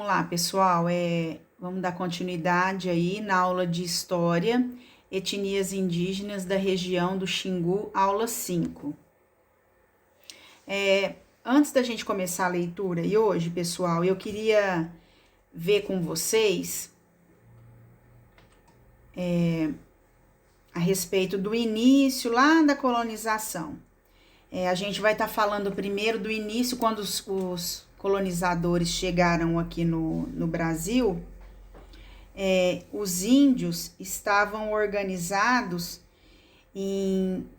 Vamos lá, pessoal, vamos dar continuidade aí na aula de História, Etnias Indígenas da região do Xingu, aula 5. Antes da gente começar a leitura, e hoje, pessoal, eu queria ver com vocês a respeito do início lá da colonização. A gente vai estar falando primeiro do início, quando os colonizadores chegaram aqui no Brasil. Os índios estavam organizados,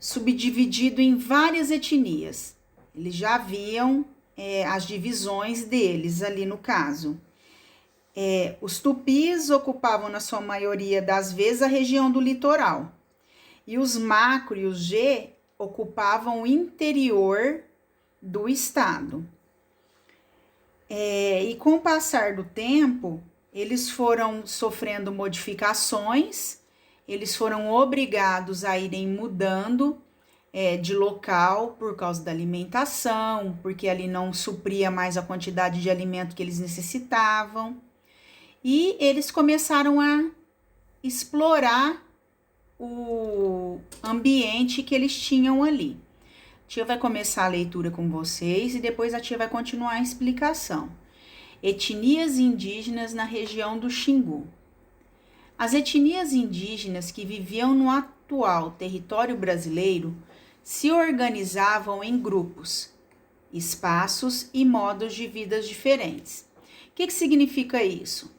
subdividido em várias etnias. Eles já viam as divisões deles ali no caso. Os tupis ocupavam na sua maioria das vezes a região do litoral. E os macro e os G ocupavam o interior do estado. E com o passar do tempo, eles foram sofrendo modificações, eles foram obrigados a irem mudando de local por causa da alimentação, porque ali não supria mais a quantidade de alimento que eles necessitavam. E eles começaram a explorar o ambiente que eles tinham ali. A tia vai começar a leitura com vocês e depois a tia vai continuar a explicação. Etnias indígenas na região do Xingu. As etnias indígenas que viviam no atual território brasileiro se organizavam em grupos, espaços e modos de vida diferentes. O que significa isso?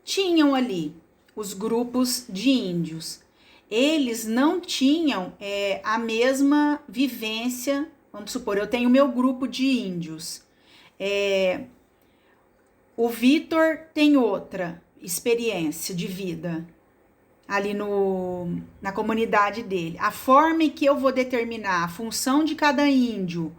Tinham ali os grupos de índios. Eles não tinham a mesma vivência. Vamos supor, eu tenho meu grupo de índios. O Vitor tem outra experiência de vida ali na comunidade dele. A forma em que eu vou determinar a função de cada índio,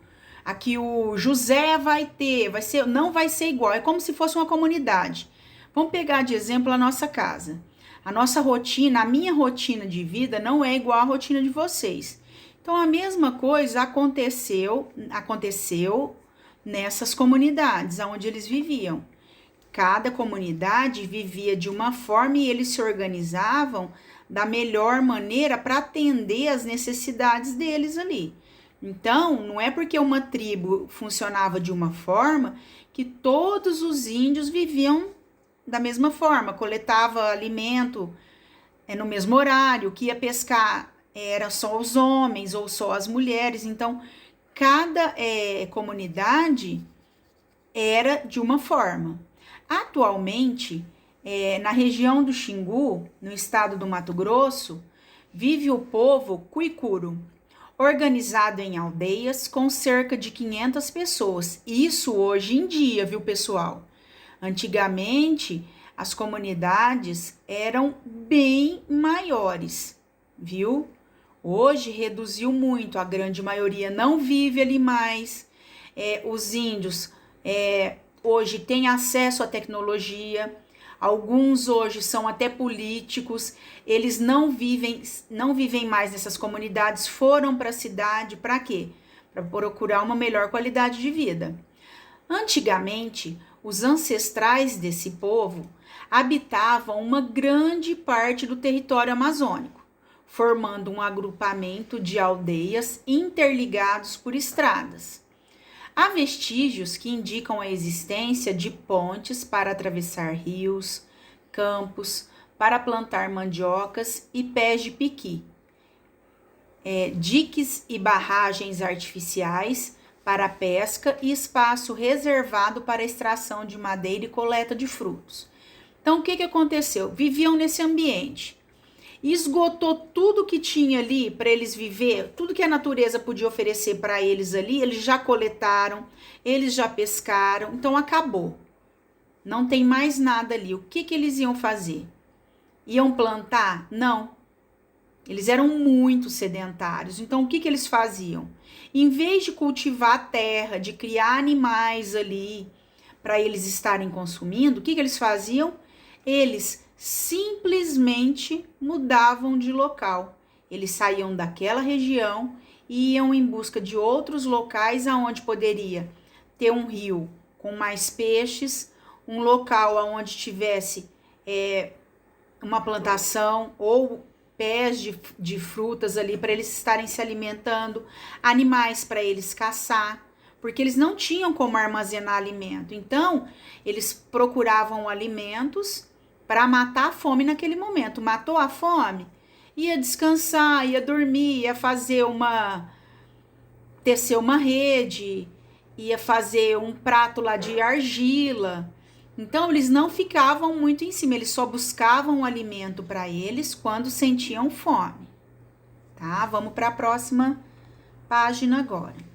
a que o José vai ter, não vai ser igual. É como se fosse uma comunidade. Vamos pegar de exemplo a nossa casa. A nossa rotina, a minha rotina de vida não é igual à rotina de vocês. Então, a mesma coisa aconteceu nessas comunidades onde eles viviam. Cada comunidade vivia de uma forma e eles se organizavam da melhor maneira para atender as necessidades deles ali. Então, não é porque uma tribo funcionava de uma forma que todos os índios viviam da mesma forma, coletava alimento no mesmo horário, que ia pescar era só os homens ou só as mulheres. Então, cada comunidade era de uma forma. Atualmente, na região do Xingu, no estado do Mato Grosso, vive o povo Cuicuro, organizado em aldeias com cerca de 500 pessoas. Isso hoje em dia, viu, pessoal? Antigamente, as comunidades eram bem maiores, viu? Hoje reduziu muito, a grande maioria não vive ali mais. Os índios hoje têm acesso à tecnologia, alguns hoje são até políticos, eles não vivem mais nessas comunidades, foram para a cidade, para quê? Para procurar uma melhor qualidade de vida. Antigamente, os ancestrais desse povo habitavam uma grande parte do território amazônico, formando um agrupamento de aldeias interligados por estradas. Há vestígios que indicam a existência de pontes para atravessar rios, campos, para plantar mandiocas e pés de piqui, diques e barragens artificiais para pesca e espaço reservado para extração de madeira e coleta de frutos. Então, o que aconteceu? Viviam nesse ambiente. Esgotou tudo que tinha ali para eles viver, tudo que a natureza podia oferecer para eles ali, eles já coletaram, eles já pescaram, então acabou. Não tem mais nada ali. O que eles iam fazer? Iam plantar? Não. Eles eram muito sedentários, então o que eles faziam? Em vez de cultivar a terra, de criar animais ali para eles estarem consumindo, o que eles faziam? Eles simplesmente mudavam de local. Eles saíam daquela região e iam em busca de outros locais aonde poderia ter um rio com mais peixes, um local onde tivesse uma plantação ou pés de frutas ali para eles estarem se alimentando, animais para eles caçar, porque eles não tinham como armazenar alimento. Então, eles procuravam alimentos para matar a fome naquele momento. Matou a fome, ia descansar, ia dormir, ia tecer uma rede, ia fazer um prato lá de argila. Então, eles não ficavam muito em cima, eles só buscavam o alimento para eles quando sentiam fome, tá? Vamos para a próxima página agora.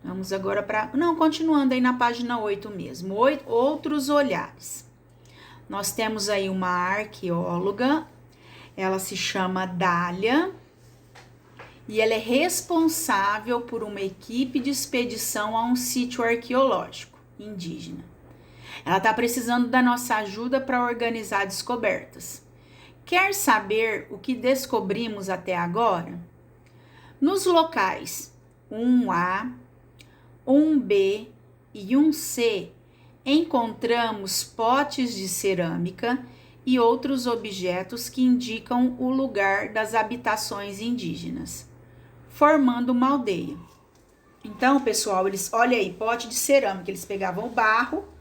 Vamos agora para... Não, continuando aí na página 8 mesmo. Outros olhares. Nós temos aí uma arqueóloga, ela se chama Dália, e ela é responsável por uma equipe de expedição a um sítio arqueológico indígena. Ela está precisando da nossa ajuda para organizar descobertas. Quer saber o que descobrimos até agora? Nos locais 1A, 1B e 1C, encontramos potes de cerâmica e outros objetos que indicam o lugar das habitações indígenas, formando uma aldeia. Então, pessoal, olha aí, pote de cerâmica, eles pegavam barro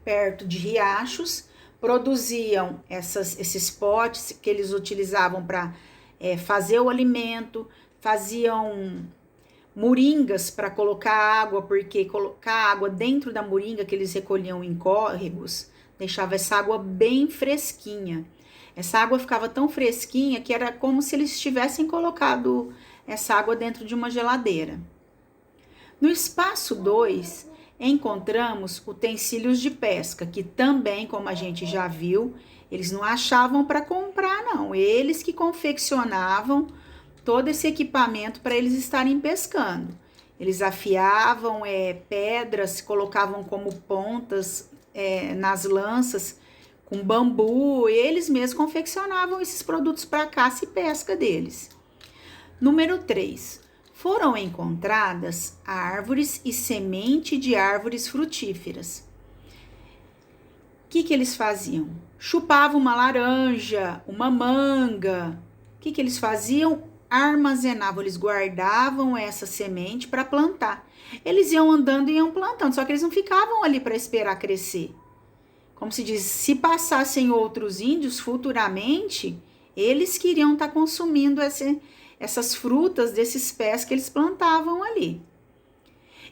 perto de riachos, produziam esses potes que eles utilizavam para fazer o alimento, faziam moringas para colocar água, porque colocar água dentro da moringa que eles recolhiam em córregos deixava essa água bem fresquinha. Essa água ficava tão fresquinha que era como se eles tivessem colocado essa água dentro de uma geladeira. No espaço 2, encontramos utensílios de pesca, que também, como a gente já viu, eles não achavam para comprar, não. Eles que confeccionavam todo esse equipamento para eles estarem pescando. Eles afiavam pedras, colocavam como pontas nas lanças com bambu. Eles mesmos confeccionavam esses produtos para caça e pesca deles. Número 3. Foram encontradas árvores e semente de árvores frutíferas. O que eles faziam? Chupavam uma laranja, uma manga. O que eles faziam? Armazenavam, eles guardavam essa semente para plantar. Eles iam andando e iam plantando, só que eles não ficavam ali para esperar crescer. Como se diz, se passassem outros índios futuramente, eles queriam estar consumindo essas frutas desses pés que eles plantavam ali.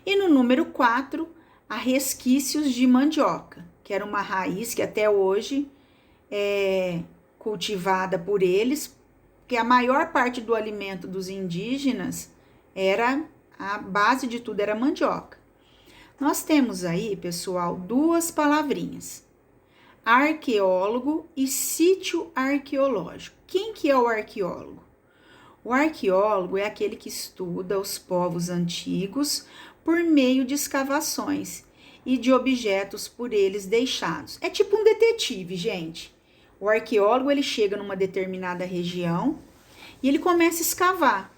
E no número 4, há resquícios de mandioca, que era uma raiz que até hoje é cultivada por eles, porque a maior parte do alimento dos indígenas a base de tudo era mandioca. Nós temos aí, pessoal, duas palavrinhas: arqueólogo e sítio arqueológico. Quem que é o arqueólogo? O arqueólogo é aquele que estuda os povos antigos por meio de escavações e de objetos por eles deixados. É tipo um detetive, gente. O arqueólogo, ele chega numa determinada região e ele começa a escavar.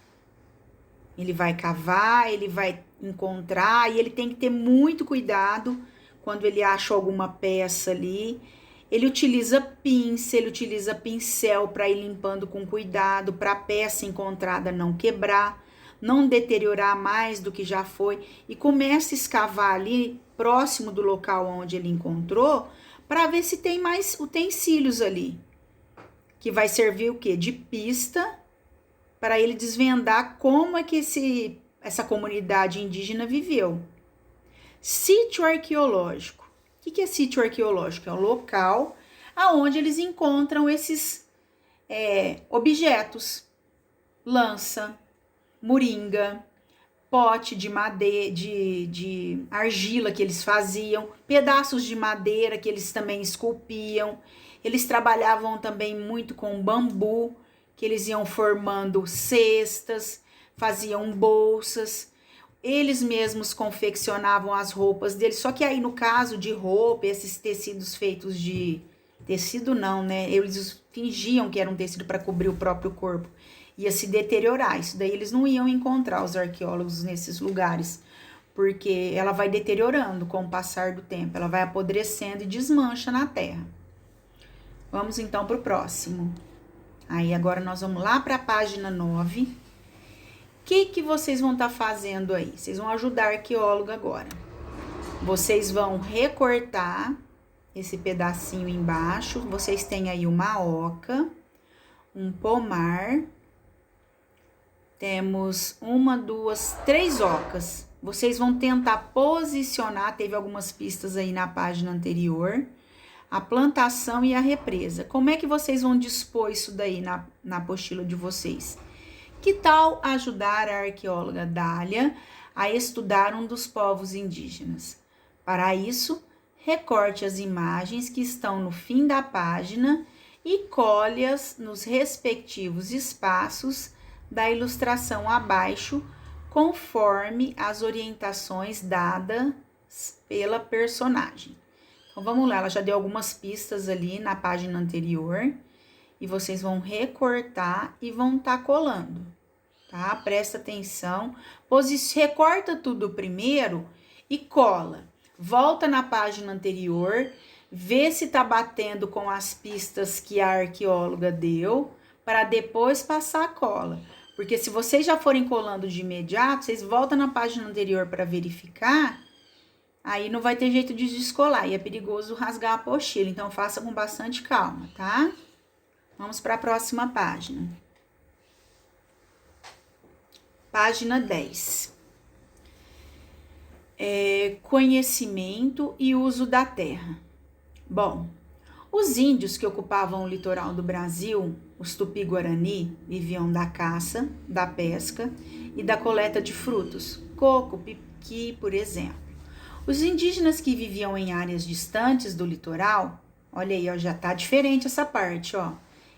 Ele vai cavar, ele vai encontrar, e ele tem que ter muito cuidado quando ele acha alguma peça ali. Ele utiliza pinça, ele utiliza pincel para ir limpando com cuidado, para a peça encontrada não quebrar, não deteriorar mais do que já foi, e começa a escavar ali próximo do local onde ele encontrou, para ver se tem mais utensílios ali, que vai servir o quê? De pista para ele desvendar como é que essa comunidade indígena viveu. Sítio arqueológico. O que é sítio arqueológico? É um local onde eles encontram esses objetos: lança, moringa, pote de madeira, de argila que eles faziam, pedaços de madeira que eles também esculpiam. Eles trabalhavam também muito com bambu, que eles iam formando cestas, faziam bolsas. Eles mesmos confeccionavam as roupas deles, só que aí no caso de roupa, esses tecidos feitos de... Tecido não, né? Eles fingiam que era um tecido para cobrir o próprio corpo. Ia se deteriorar, isso daí eles não iam encontrar, os arqueólogos, nesses lugares. porque ela vai deteriorando com o passar do tempo, ela vai apodrecendo e desmancha na terra. Vamos então para o próximo. Aí agora nós vamos lá para a página 9. O que vocês vão estar fazendo aí? Vocês vão ajudar a arqueóloga agora. Vocês vão recortar esse pedacinho embaixo. Vocês têm aí uma oca, um pomar. Temos 1, 2, 3 ocas. Vocês vão tentar posicionar, teve algumas pistas aí na página anterior, a plantação e a represa. Como é que vocês vão dispor isso daí na apostila de vocês? Que tal ajudar a arqueóloga Dália a estudar um dos povos indígenas? Para isso, recorte as imagens que estão no fim da página e colhe-as nos respectivos espaços da ilustração abaixo, conforme as orientações dadas pela personagem. Então, vamos lá, ela já deu algumas pistas ali na página anterior, e vocês vão recortar e vão estar colando, tá? Presta atenção, recorta tudo primeiro e cola. Volta na página anterior, vê se tá batendo com as pistas que a arqueóloga deu, para depois passar a cola. Porque se vocês já forem colando de imediato, vocês voltam na página anterior para verificar, aí não vai ter jeito de descolar e é perigoso rasgar a apostila. Então, faça com bastante calma, tá? Vamos para a próxima página. Página 10. Conhecimento e uso da terra. Bom, os índios que ocupavam o litoral do Brasil, os Tupi-Guarani, viviam da caça, da pesca e da coleta de frutos, coco, piqui, por exemplo. Os indígenas que viviam em áreas distantes do litoral, olha aí, ó, já tá diferente essa parte, ó.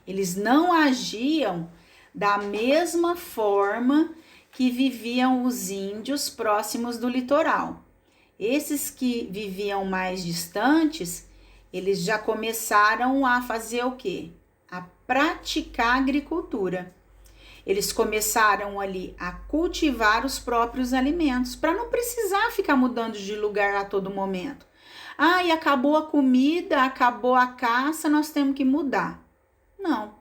Eles não agiam da mesma forma que viviam os índios próximos do litoral. Esses que viviam mais distantes, eles já começaram a fazer o quê? A praticar agricultura. Eles começaram ali a cultivar os próprios alimentos, para não precisar ficar mudando de lugar a todo momento. Ah, e acabou a comida, acabou a caça, nós temos que mudar. Não. O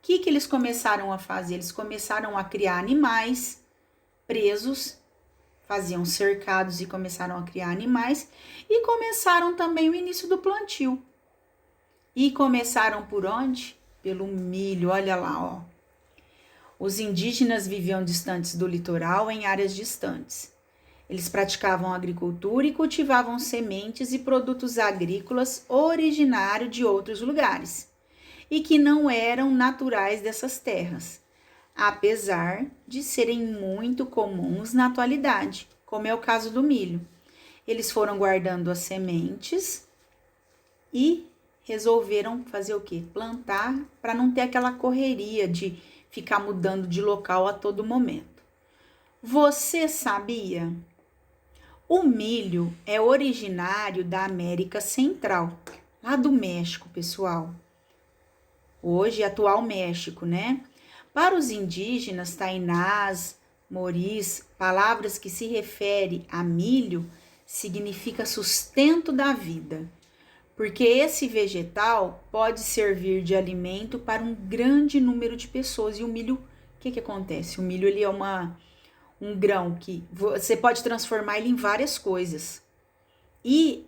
que eles começaram a fazer? Eles começaram a criar animais presos, faziam cercados e começaram a criar animais, e começaram também o início do plantio. E começaram por onde? Pelo milho, olha lá, ó. Os indígenas viviam distantes do litoral, em áreas distantes. Eles praticavam agricultura e cultivavam sementes e produtos agrícolas originários de outros lugares, e que não eram naturais dessas terras, apesar de serem muito comuns na atualidade, como é o caso do milho. Eles foram guardando as sementes e resolveram fazer o quê? Plantar, para não ter aquela correria de ficar mudando de local a todo momento. Você sabia? O milho é originário da América Central, lá do México, pessoal. Hoje, atual México, né? Para os indígenas, tainás, moris, palavras que se referem a milho, significa sustento da vida, porque esse vegetal pode servir de alimento para um grande número de pessoas. E o milho, o que acontece? O milho, ele é um grão que você pode transformar ele em várias coisas. E,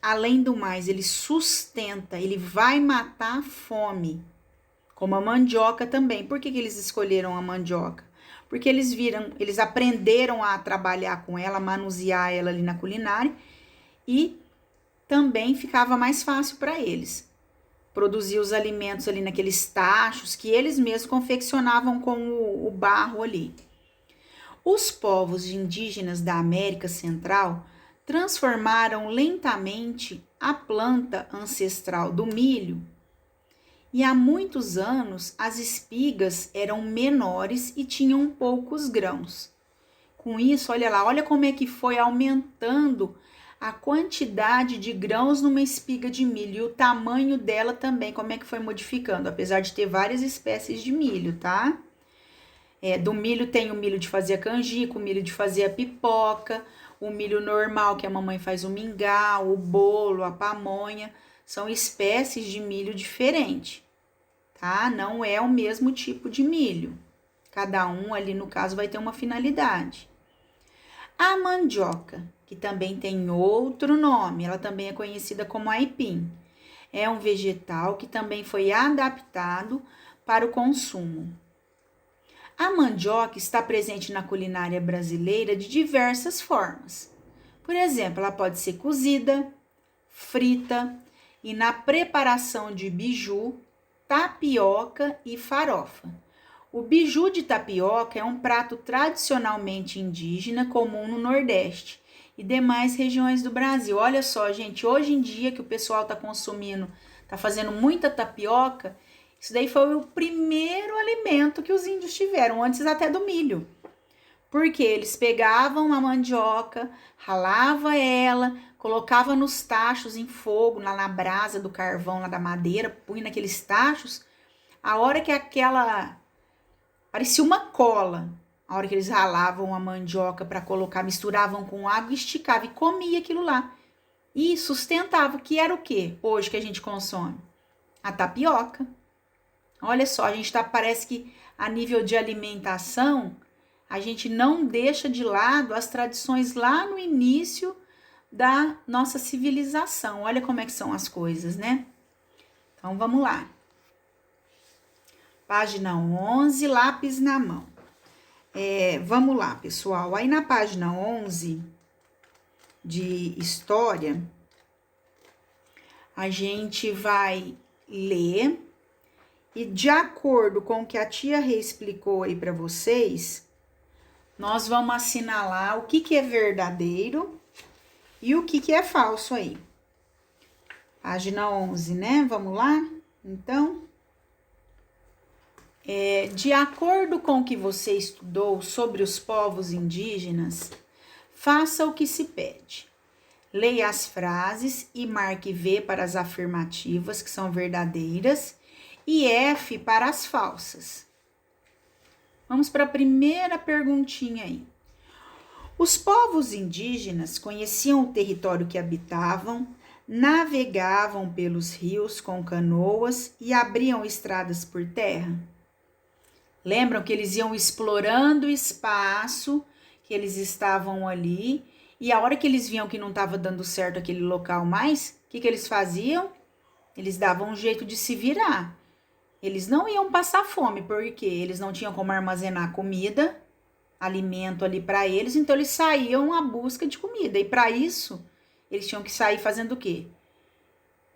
além do mais, ele sustenta, ele vai matar a fome, como a mandioca também. Por que eles escolheram a mandioca? Porque eles aprenderam a trabalhar com ela, manusear ela ali na culinária, e também ficava mais fácil para eles produzir os alimentos ali naqueles tachos que eles mesmos confeccionavam com o barro ali. Os povos indígenas da América Central transformaram lentamente a planta ancestral do milho, e há muitos anos as espigas eram menores e tinham poucos grãos. Com isso, olha lá, olha como é que foi aumentando a quantidade de grãos numa espiga de milho, e o tamanho dela também, como é que foi modificando, apesar de ter várias espécies de milho, tá? Do milho tem o milho de fazer a canjica, o milho de fazer a pipoca, o milho normal que a mamãe faz o mingau, o bolo, a pamonha. São espécies de milho diferente, tá? Não é o mesmo tipo de milho. Cada um ali, no caso, vai ter uma finalidade. A mandioca, que também tem outro nome, ela também é conhecida como aipim. É um vegetal que também foi adaptado para o consumo. A mandioca está presente na culinária brasileira de diversas formas. Por exemplo, ela pode ser cozida, frita e na preparação de biju, tapioca e farofa. O biju de tapioca é um prato tradicionalmente indígena comum no Nordeste e demais regiões do Brasil. Olha só, gente, hoje em dia que o pessoal está consumindo, está fazendo muita tapioca, isso daí foi o primeiro alimento que os índios tiveram, antes até do milho. Porque eles pegavam a mandioca, ralava ela, colocava nos tachos em fogo, lá na brasa do carvão, lá da madeira, punha naqueles tachos. A hora que aquela... parecia uma cola. A hora que eles ralavam a mandioca para colocar, misturavam com água, esticava e comia aquilo lá. E sustentava, que era o quê? Hoje que a gente consome? A tapioca. Olha só, a gente parece que a nível de alimentação, a gente não deixa de lado as tradições lá no início da nossa civilização. Olha como é que são as coisas, né? Então, vamos lá. Página 11, lápis na mão. Vamos lá, pessoal. Aí na página 11 de História, a gente vai ler e de acordo com o que a tia Rê explicou aí para vocês, nós vamos assinalar o que é verdadeiro e o que é falso aí. Página 11, né? Vamos lá? Então, de acordo com o que você estudou sobre os povos indígenas, faça o que se pede. Leia as frases e marque V para as afirmativas, que são verdadeiras, e F para as falsas. Vamos para a primeira perguntinha aí. Os povos indígenas conheciam o território que habitavam, navegavam pelos rios com canoas e abriam estradas por terra? Lembram que eles iam explorando o espaço, que eles estavam ali, e a hora que eles viam que não estava dando certo aquele local mais, o que eles faziam? Eles davam um jeito de se virar. Eles não iam passar fome, porque eles não tinham como armazenar comida, alimento ali para eles, então eles saíam à busca de comida. E para isso, eles tinham que sair fazendo o quê?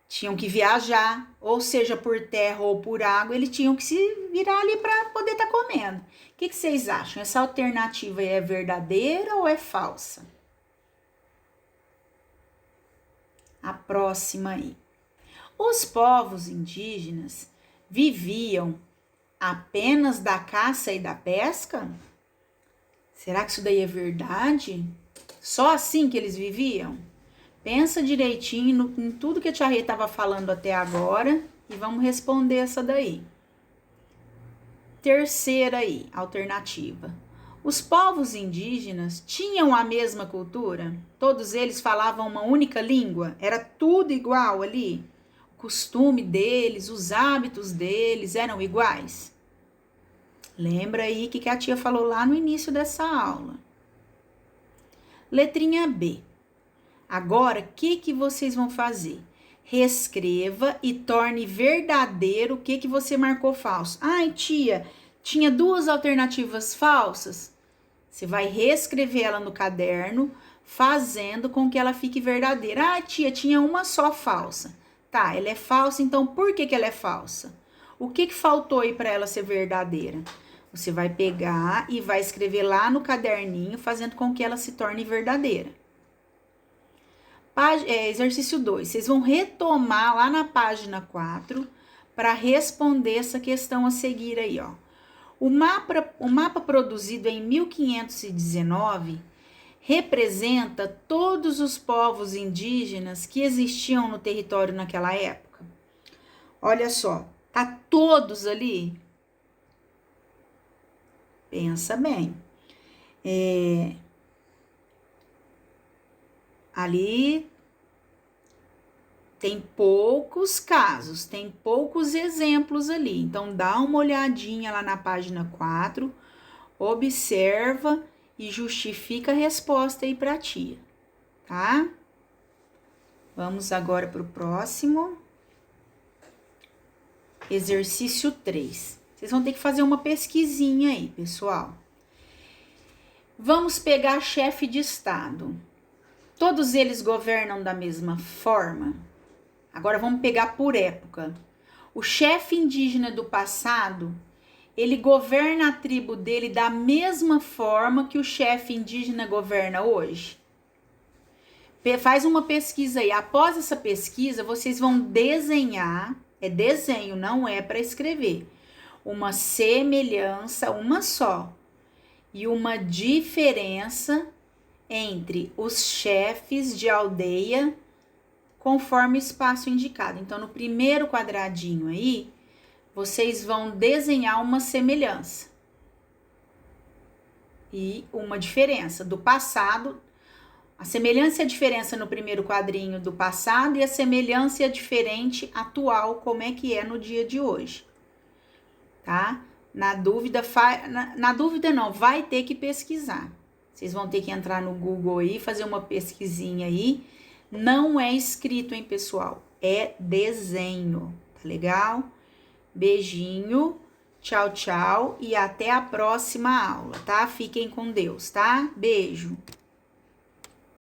Tinham que viajar, ou seja, por terra ou por água, eles tinham que se virar ali para poder estar comendo. O que vocês acham? Essa alternativa é verdadeira ou é falsa? A próxima aí. Os povos indígenas viviam apenas da caça e da pesca? Será que isso daí é verdade? Só assim que eles viviam? Pensa direitinho em tudo que a tia Rê estava falando até agora e vamos responder essa daí. Terceira aí, alternativa. Os povos indígenas tinham a mesma cultura? Todos eles falavam uma única língua? Era tudo igual ali? O costume deles, os hábitos deles eram iguais? Lembra aí o que a tia falou lá no início dessa aula. Letrinha B. Agora, o que vocês vão fazer? Reescreva e torne verdadeiro o que você marcou falso. Ai, tia, tinha duas alternativas falsas. Você vai reescrever ela no caderno, fazendo com que ela fique verdadeira. Ah, tia, tinha uma só falsa. Tá, ela é falsa, então por que ela é falsa? O que faltou aí para ela ser verdadeira? Você vai pegar e vai escrever lá no caderninho, fazendo com que ela se torne verdadeira. Exercício 2. Vocês vão retomar lá na página 4 para responder essa questão a seguir aí, ó. O mapa produzido em 1519 representa todos os povos indígenas que existiam no território naquela época. Olha só, tá todos ali? Pensa bem. Ali tem poucos casos, tem poucos exemplos ali. Então, dá uma olhadinha lá na página 4, observa e justifica a resposta aí para a tia, tá? Vamos agora para o próximo. Exercício 3. Vocês vão ter que fazer uma pesquisinha aí, pessoal. Vamos pegar chefe de estado. Todos eles governam da mesma forma? Agora vamos pegar por época. O chefe indígena do passado, ele governa a tribo dele da mesma forma que o chefe indígena governa hoje? Faz uma pesquisa aí. Após essa pesquisa, vocês vão desenhar, é desenho, não é para escrever, uma semelhança, uma só, e uma diferença entre os chefes de aldeia conforme o espaço indicado. Então, no primeiro quadradinho aí, vocês vão desenhar uma semelhança e uma diferença do passado. A semelhança e a diferença no primeiro quadrinho do passado e a semelhança e a diferente atual, como é que é no dia de hoje, tá? Na dúvida não, vai ter que pesquisar. Vocês vão ter que entrar no Google aí, fazer uma pesquisinha aí. Não é escrito, hein, pessoal? É desenho, tá legal? Beijinho, tchau, tchau e até a próxima aula, tá? Fiquem com Deus, tá? Beijo!